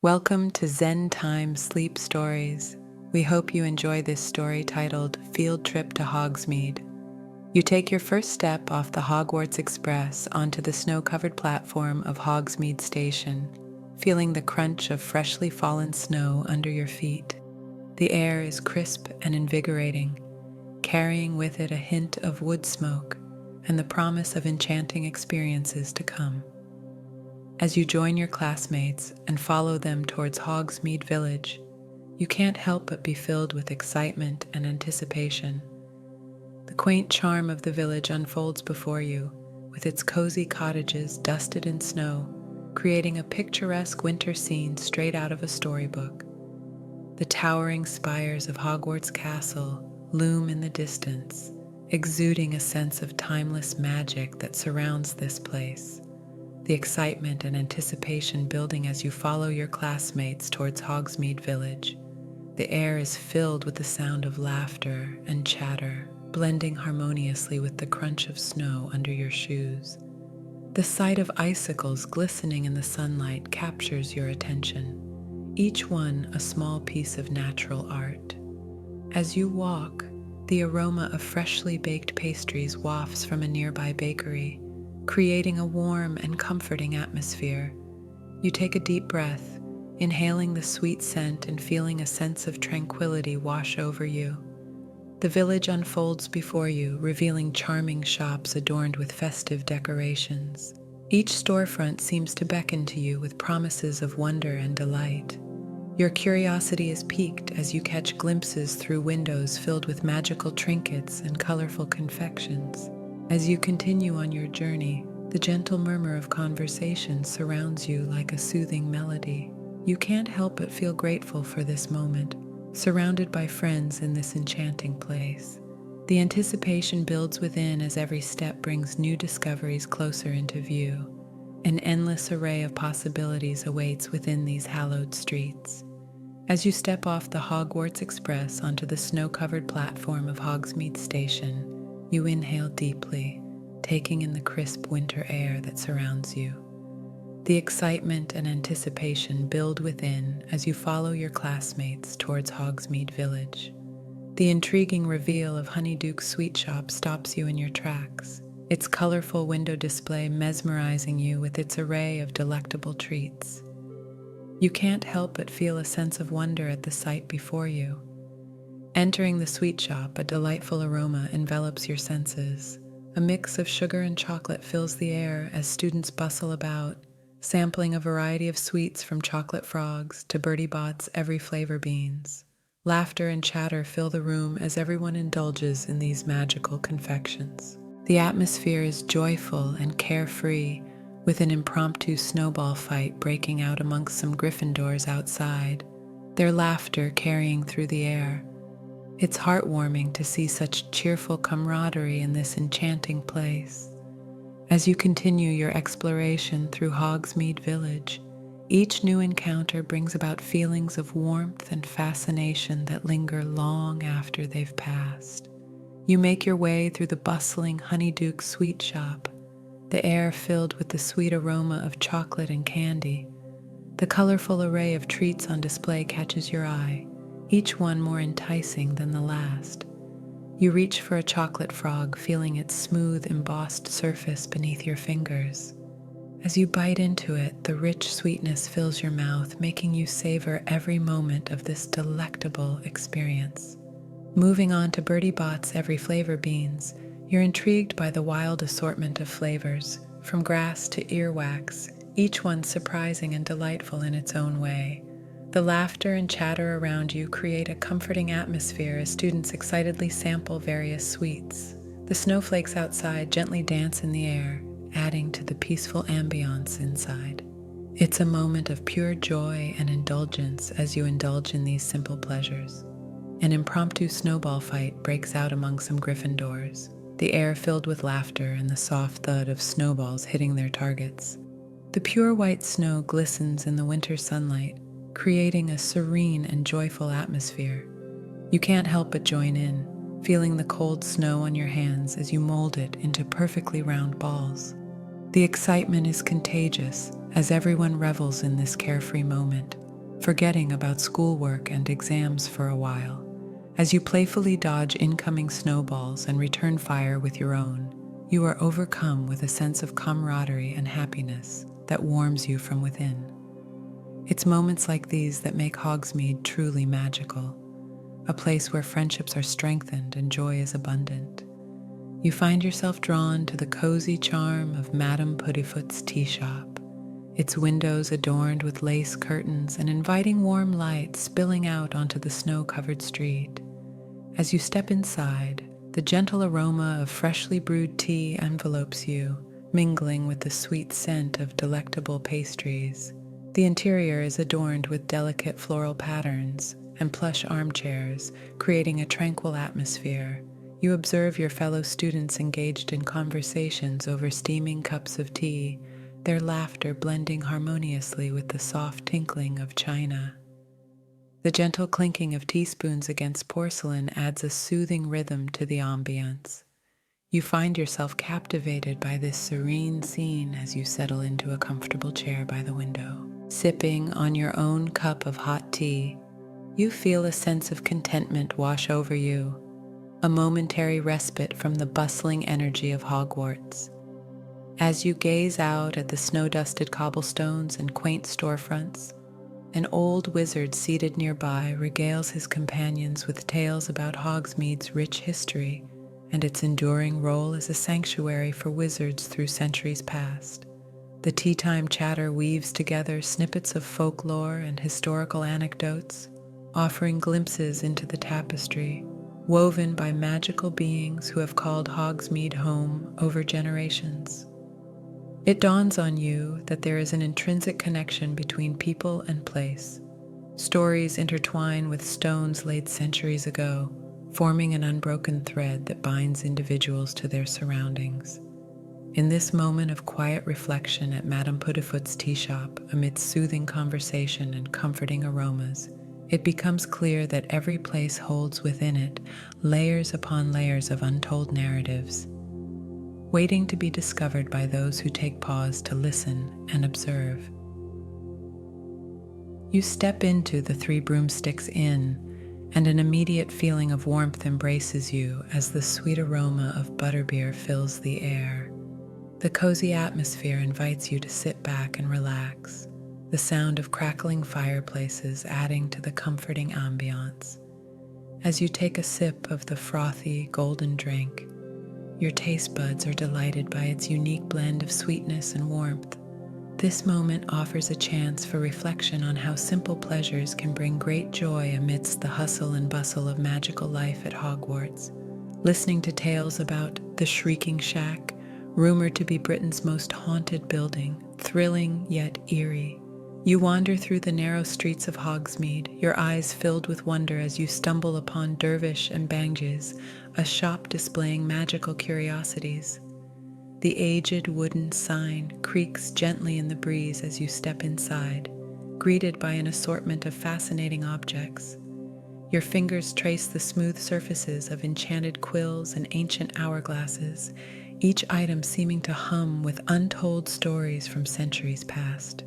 Welcome to Zen Time Sleep Stories. We hope you enjoy this story titled Field Trip to Hogsmeade. You take your first step off the Hogwarts Express onto the snow-covered platform of Hogsmeade Station, feeling the crunch of freshly fallen snow under your feet. The air is crisp and invigorating, carrying with it a hint of wood smoke and the promise of enchanting experiences to come. As you join your classmates and follow them towards Hogsmeade Village, you can't help but be filled with excitement and anticipation. The quaint charm of the village unfolds before you, with its cozy cottages dusted in snow, creating a picturesque winter scene straight out of a storybook. The towering spires of Hogwarts Castle loom in the distance, exuding a sense of timeless magic that surrounds this place. The excitement and anticipation building as you follow your classmates towards Hogsmeade Village. The air is filled with the sound of laughter and chatter, blending harmoniously with the crunch of snow under your shoes. The sight of icicles glistening in the sunlight captures your attention, each one a small piece of natural art. As you walk, the aroma of freshly baked pastries wafts from a nearby bakery, creating a warm and comforting atmosphere. You take a deep breath, inhaling the sweet scent and feeling a sense of tranquility wash over you. The village unfolds before you, revealing charming shops adorned with festive decorations. Each storefront seems to beckon to you with promises of wonder and delight. Your curiosity is piqued as you catch glimpses through windows filled with magical trinkets and colorful confections. As you continue on your journey, the gentle murmur of conversation surrounds you like a soothing melody. You can't help but feel grateful for this moment, surrounded by friends in this enchanting place. The anticipation builds within as every step brings new discoveries closer into view. An endless array of possibilities awaits within these hallowed streets. As you step off the Hogwarts Express onto the snow-covered platform of Hogsmeade Station, you inhale deeply, taking in the crisp winter air that surrounds you. The excitement and anticipation build within as you follow your classmates towards Hogsmeade Village. The intriguing reveal of Honeyduke's sweet shop stops you in your tracks, its colorful window display mesmerizing you with its array of delectable treats. You can't help but feel a sense of wonder at the sight before you. Entering the sweet shop, a delightful aroma envelops your senses. A mix of sugar and chocolate fills the air as students bustle about, sampling a variety of sweets from chocolate frogs to Bertie Bott's every flavor beans. Laughter and chatter fill the room as everyone indulges in these magical confections. The atmosphere is joyful and carefree, with an impromptu snowball fight breaking out amongst some Gryffindors outside, their laughter carrying through the air. It's heartwarming to see such cheerful camaraderie in this enchanting place. As you continue your exploration through Hogsmeade Village, each new encounter brings about feelings of warmth and fascination that linger long after they've passed. You make your way through the bustling Honeyduke sweet shop, the air filled with the sweet aroma of chocolate and candy. The colorful array of treats on display catches your eye, each one more enticing than the last. You reach for a chocolate frog, feeling its smooth, embossed surface beneath your fingers. As you bite into it, the rich sweetness fills your mouth, making you savor every moment of this delectable experience. Moving on to Bertie Bott's every flavor beans, you're intrigued by the wild assortment of flavors, from grass to earwax, each one surprising and delightful in its own way. The laughter and chatter around you create a comforting atmosphere as students excitedly sample various sweets. The snowflakes outside gently dance in the air, adding to the peaceful ambiance inside. It's a moment of pure joy and indulgence as you indulge in these simple pleasures. An impromptu snowball fight breaks out among some Gryffindors, the air filled with laughter and the soft thud of snowballs hitting their targets. The pure white snow glistens in the winter sunlight, creating a serene and joyful atmosphere. You can't help but join in, feeling the cold snow on your hands as you mold it into perfectly round balls. The excitement is contagious as everyone revels in this carefree moment. forgetting about schoolwork and exams for a while. As you playfully dodge incoming snowballs and return fire with your own, you are overcome with a sense of camaraderie and happiness that warms you from within. It's moments like these that make Hogsmeade truly magical, a place where friendships are strengthened and joy is abundant. You find yourself drawn to the cozy charm of Madame Puddifoot's tea shop, its windows adorned with lace curtains and inviting warm light spilling out onto the snow-covered street. As you step inside, the gentle aroma of freshly brewed tea envelopes you, mingling with the sweet scent of delectable pastries. The interior is adorned with delicate floral patterns and plush armchairs, creating a tranquil atmosphere. You observe your fellow students engaged in conversations over steaming cups of tea, their laughter blending harmoniously with the soft tinkling of china. The gentle clinking of teaspoons against porcelain adds a soothing rhythm to the ambience. You find yourself captivated by this serene scene as you settle into a comfortable chair by the window. Sipping on your own cup of hot tea, you feel a sense of contentment wash over you, a momentary respite from the bustling energy of Hogwarts. As you gaze out at the snow-dusted cobblestones and quaint storefronts, an old wizard seated nearby regales his companions with tales about Hogsmeade's rich history and its enduring role as a sanctuary for wizards through centuries past. The tea-time chatter weaves together snippets of folklore and historical anecdotes, offering glimpses into the tapestry, woven by magical beings who have called Hogsmeade home over generations. It dawns on you that there is an intrinsic connection between people and place. Stories intertwine with stones laid centuries ago, forming an unbroken thread that binds individuals to their surroundings. In this moment of quiet reflection at Madame Puddifoot's tea shop, amidst soothing conversation and comforting aromas, it becomes clear that every place holds within it layers upon layers of untold narratives, waiting to be discovered by those who take pause to listen and observe. You step into the Three Broomsticks Inn, and an immediate feeling of warmth embraces you as the sweet aroma of butterbeer fills the air. The cozy atmosphere invites you to sit back and relax, the sound of crackling fireplaces adding to the comforting ambiance. As you take a sip of the frothy, golden drink, your taste buds are delighted by its unique blend of sweetness and warmth. This moment offers a chance for reflection on how simple pleasures can bring great joy amidst the hustle and bustle of magical life at Hogwarts. Listening to tales about the Shrieking Shack, rumored to be Britain's most haunted building, thrilling yet eerie. You wander through the narrow streets of Hogsmeade, your eyes filled with wonder as you stumble upon Dervish and Bangjes, a shop displaying magical curiosities. The aged wooden sign creaks gently in the breeze as you step inside, greeted by an assortment of fascinating objects. Your fingers trace the smooth surfaces of enchanted quills and ancient hourglasses, each item seeming to hum with untold stories from centuries past.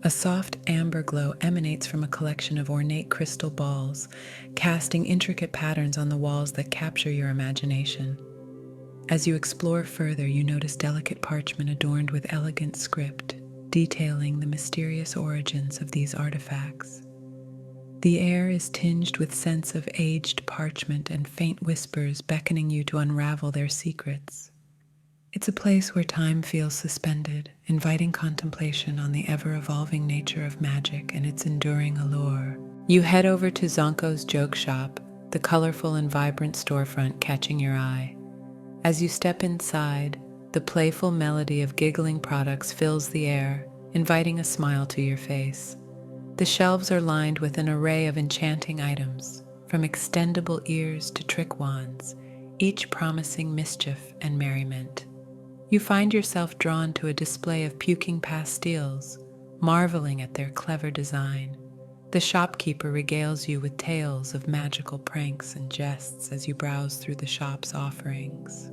A soft amber glow emanates from a collection of ornate crystal balls, casting intricate patterns on the walls that capture your imagination. As you explore further, you notice delicate parchment adorned with elegant script, detailing the mysterious origins of these artifacts. The air is tinged with scents of aged parchment and faint whispers beckoning you to unravel their secrets. It's a place where time feels suspended, inviting contemplation on the ever-evolving nature of magic and its enduring allure. You head over to Zonko's joke shop, the colorful and vibrant storefront catching your eye. As you step inside, the playful melody of giggling products fills the air, inviting a smile to your face. The shelves are lined with an array of enchanting items, from extendable ears to trick wands, each promising mischief and merriment. You find yourself drawn to a display of puking pastilles, marveling at their clever design. The shopkeeper regales you with tales of magical pranks and jests as you browse through the shop's offerings.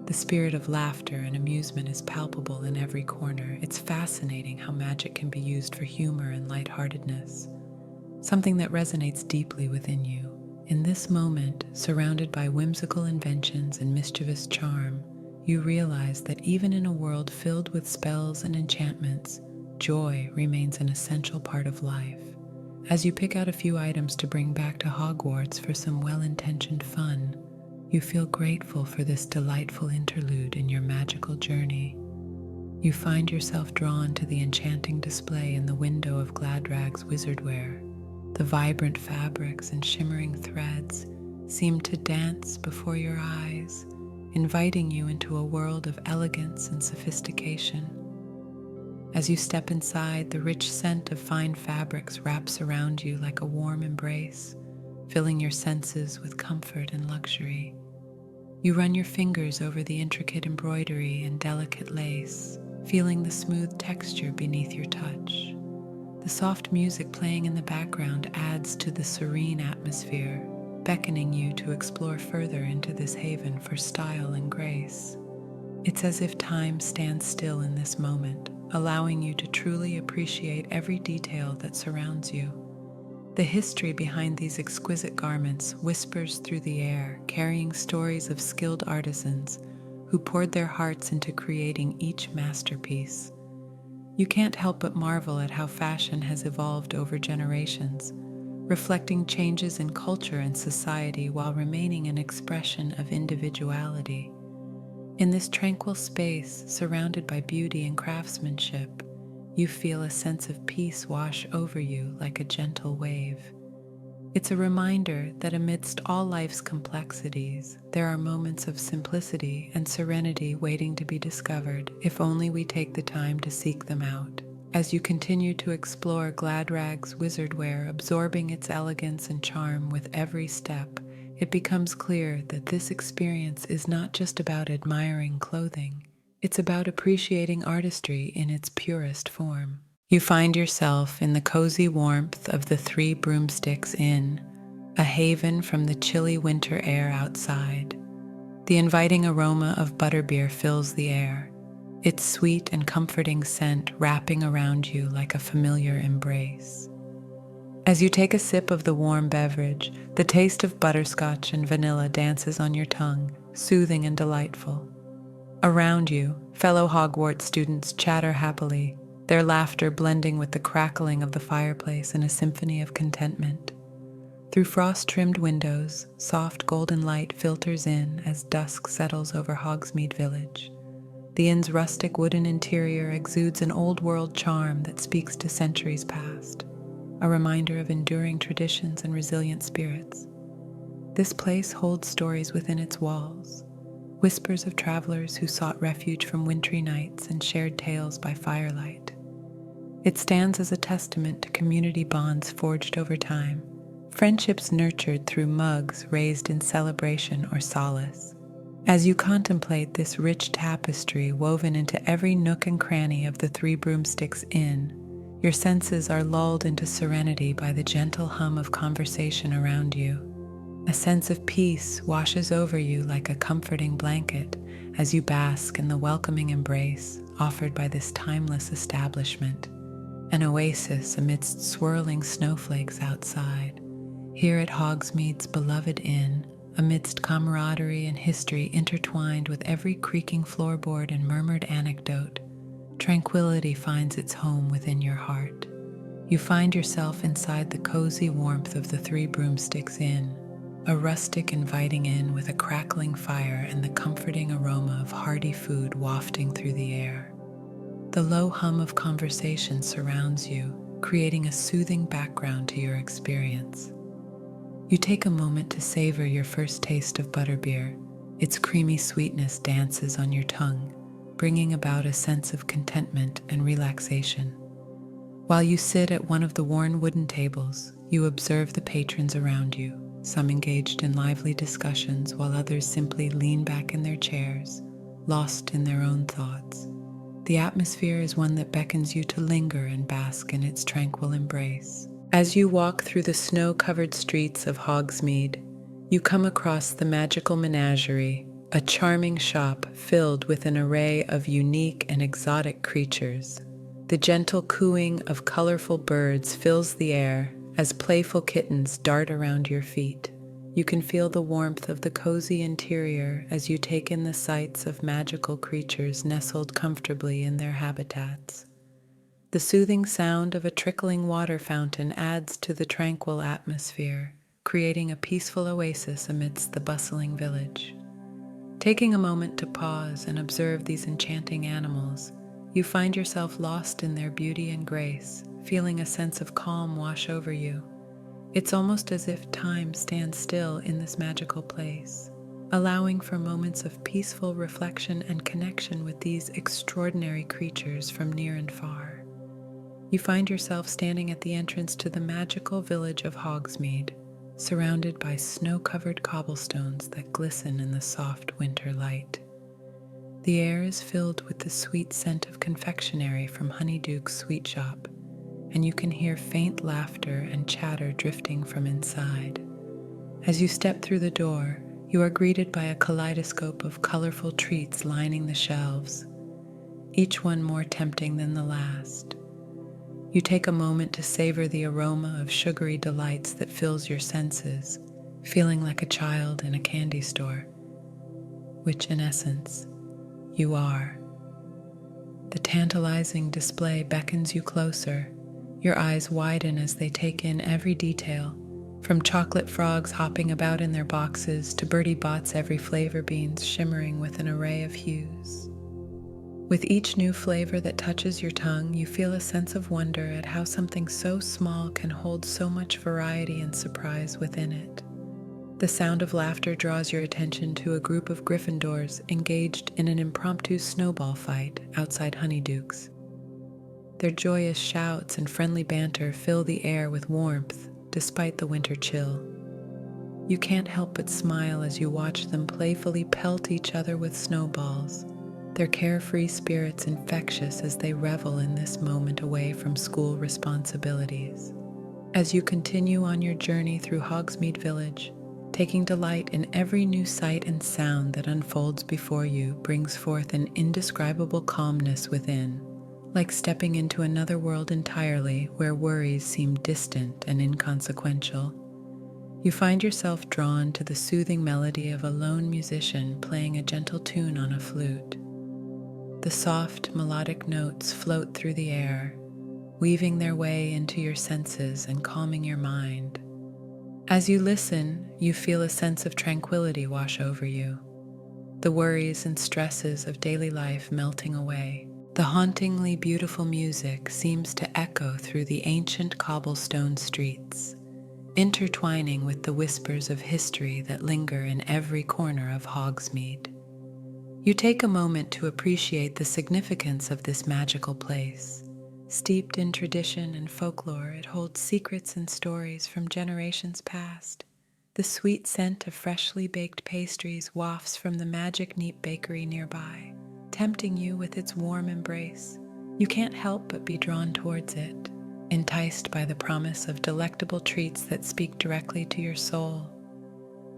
The spirit of laughter and amusement is palpable in every corner. It's fascinating how magic can be used for humor and lightheartedness, something that resonates deeply within you. In this moment, surrounded by whimsical inventions and mischievous charm, you realize that even in a world filled with spells and enchantments, joy remains an essential part of life. As you pick out a few items to bring back to Hogwarts for some well-intentioned fun, you feel grateful for this delightful interlude in your magical journey. You find yourself drawn to the enchanting display in the window of Gladrag's wizardwear. The vibrant fabrics and shimmering threads seem to dance before your eyes, inviting you into a world of elegance and sophistication. As you step inside, the rich scent of fine fabrics wraps around you like a warm embrace, filling your senses with comfort and luxury. You run your fingers over the intricate embroidery and delicate lace, feeling the smooth texture beneath your touch. The soft music playing in the background adds to the serene atmosphere, beckoning you to explore further into this haven for style and grace. It's as if time stands still in this moment, allowing you to truly appreciate every detail that surrounds you. The history behind these exquisite garments whispers through the air, carrying stories of skilled artisans who poured their hearts into creating each masterpiece. You can't help but marvel at how fashion has evolved over generations, reflecting changes in culture and society while remaining an expression of individuality. In this tranquil space, surrounded by beauty and craftsmanship, you feel a sense of peace wash over you like a gentle wave. It's a reminder that amidst all life's complexities, there are moments of simplicity and serenity waiting to be discovered if only we take the time to seek them out. As you continue to explore Gladrag's wizardwear, absorbing its elegance and charm with every step, it becomes clear that this experience is not just about admiring clothing. It's about appreciating artistry in its purest form. You find yourself in the cozy warmth of the Three Broomsticks Inn, a haven from the chilly winter air outside. The inviting aroma of butterbeer fills the air, its sweet and comforting scent wrapping around you like a familiar embrace. As you take a sip of the warm beverage, the taste of butterscotch and vanilla dances on your tongue, soothing and delightful. Around you, fellow Hogwarts students chatter happily, their laughter blending with the crackling of the fireplace in a symphony of contentment. Through frost-trimmed windows, soft golden light filters in as dusk settles over Hogsmeade village. The inn's rustic wooden interior exudes an old-world charm that speaks to centuries past, a reminder of enduring traditions and resilient spirits. This place holds stories within its walls, whispers of travelers who sought refuge from wintry nights and shared tales by firelight. It stands as a testament to community bonds forged over time, friendships nurtured through mugs raised in celebration or solace. As you contemplate this rich tapestry woven into every nook and cranny of the Three Broomsticks Inn, your senses are lulled into serenity by the gentle hum of conversation around you. A sense of peace washes over you like a comforting blanket as you bask in the welcoming embrace offered by this timeless establishment, an oasis amidst swirling snowflakes outside. Here at Hogsmeade's beloved inn, amidst camaraderie and history intertwined with every creaking floorboard and murmured anecdote, tranquility finds its home within your heart. You find yourself inside the cozy warmth of the Three Broomsticks Inn, a rustic inviting inn with a crackling fire and the comforting aroma of hearty food wafting through the air. The low hum of conversation surrounds you, creating a soothing background to your experience. You take a moment to savor your first taste of butterbeer. Its creamy sweetness dances on your tongue, bringing about a sense of contentment and relaxation. While you sit at one of the worn wooden tables, you observe the patrons around you, some engaged in lively discussions while others simply lean back in their chairs, lost in their own thoughts. The atmosphere is one that beckons you to linger and bask in its tranquil embrace. As you walk through the snow-covered streets of Hogsmeade, you come across the magical menagerie, a charming shop filled with an array of unique and exotic creatures. The gentle cooing of colorful birds fills the air as playful kittens dart around your feet. You can feel the warmth of the cozy interior as you take in the sights of magical creatures nestled comfortably in their habitats. The soothing sound of a trickling water fountain adds to the tranquil atmosphere, creating a peaceful oasis amidst the bustling village. Taking a moment to pause and observe these enchanting animals, you find yourself lost in their beauty and grace, feeling a sense of calm wash over you. It's almost as if time stands still in this magical place, allowing for moments of peaceful reflection and connection with these extraordinary creatures from near and far. You find yourself standing at the entrance to the magical village of Hogsmeade, surrounded by snow-covered cobblestones that glisten in the soft winter light. The air is filled with the sweet scent of confectionery from Honeyduke's sweet shop, and you can hear faint laughter and chatter drifting from inside. As you step through the door, you are greeted by a kaleidoscope of colorful treats lining the shelves, each one more tempting than the last. You take a moment to savor the aroma of sugary delights that fills your senses, feeling like a child in a candy store, which in essence, you are. The tantalizing display beckons you closer. Your eyes widen as they take in every detail, from chocolate frogs hopping about in their boxes to Bertie Bott's every flavor beans shimmering with an array of hues. With each new flavor that touches your tongue, you feel a sense of wonder at how something so small can hold so much variety and surprise within it. The sound of laughter draws your attention to a group of Gryffindors engaged in an impromptu snowball fight outside Honeyduke's. Their joyous shouts and friendly banter fill the air with warmth despite the winter chill. You can't help but smile as you watch them playfully pelt each other with snowballs, their carefree spirits infectious as they revel in this moment away from school responsibilities. As you continue on your journey through Hogsmeade Village, taking delight in every new sight and sound that unfolds before you brings forth an indescribable calmness within, like stepping into another world entirely where worries seem distant and inconsequential. You find yourself drawn to the soothing melody of a lone musician playing a gentle tune on a flute. The soft, melodic notes float through the air, weaving their way into your senses and calming your mind. As you listen, you feel a sense of tranquility wash over you, the worries and stresses of daily life melting away. The hauntingly beautiful music seems to echo through the ancient cobblestone streets, intertwining with the whispers of history that linger in every corner of Hogsmeade. You take a moment to appreciate the significance of this magical place. Steeped in tradition and folklore, it holds secrets and stories from generations past. The sweet scent of freshly baked pastries wafts from the Magic Neat bakery nearby, tempting you with its warm embrace. You can't help but be drawn towards it, enticed by the promise of delectable treats that speak directly to your soul.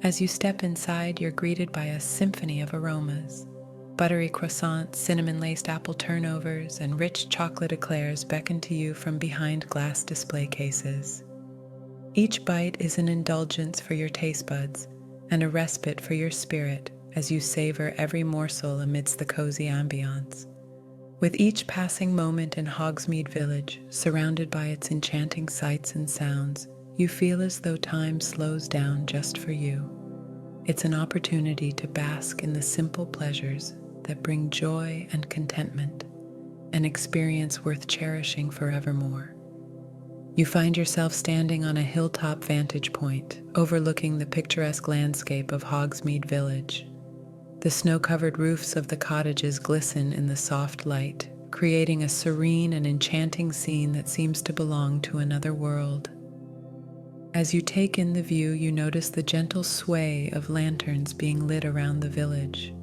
As you step inside, you're greeted by a symphony of aromas. Buttery croissants, cinnamon-laced apple turnovers, and rich chocolate eclairs beckon to you from behind glass display cases. Each bite is an indulgence for your taste buds and a respite for your spirit as you savor every morsel amidst the cozy ambiance. With each passing moment in Hogsmeade Village, surrounded by its enchanting sights and sounds, you feel as though time slows down just for you. It's an opportunity to bask in the simple pleasures that bring joy and contentment, an experience worth cherishing forevermore. You find yourself standing on a hilltop vantage point, overlooking the picturesque landscape of Hogsmeade Village. The snow-covered roofs of the cottages glisten in the soft light, creating a serene and enchanting scene that seems to belong to another world. As you take in the view, you notice the gentle sway of lanterns being lit around the village.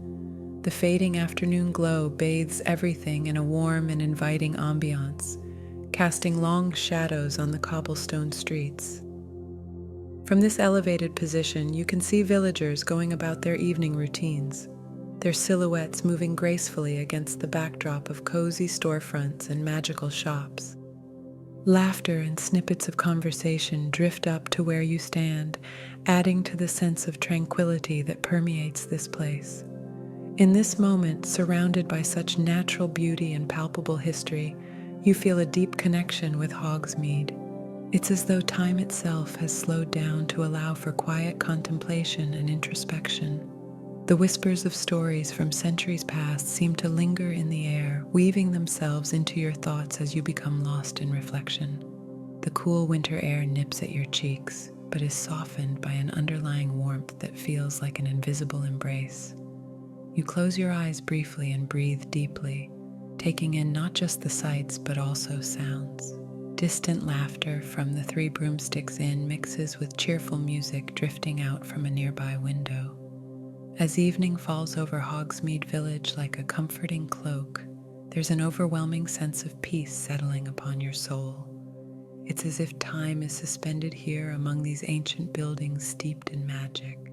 The fading afternoon glow bathes everything in a warm and inviting ambiance, casting long shadows on the cobblestone streets. From this elevated position, you can see villagers going about their evening routines, their silhouettes moving gracefully against the backdrop of cozy storefronts and magical shops. Laughter and snippets of conversation drift up to where you stand, adding to the sense of tranquility that permeates this place. In this moment, surrounded by such natural beauty and palpable history, you feel a deep connection with Hogsmeade. It's as though time itself has slowed down to allow for quiet contemplation and introspection. The whispers of stories from centuries past seem to linger in the air, weaving themselves into your thoughts as you become lost in reflection. The cool winter air nips at your cheeks, but is softened by an underlying warmth that feels like an invisible embrace. You close your eyes briefly and breathe deeply, taking in not just the sights but also sounds. Distant laughter from the Three Broomsticks Inn mixes with cheerful music drifting out from a nearby window. As evening falls over Hogsmeade Village like a comforting cloak, there's an overwhelming sense of peace settling upon your soul. It's as if time is suspended here among these ancient buildings steeped in magic.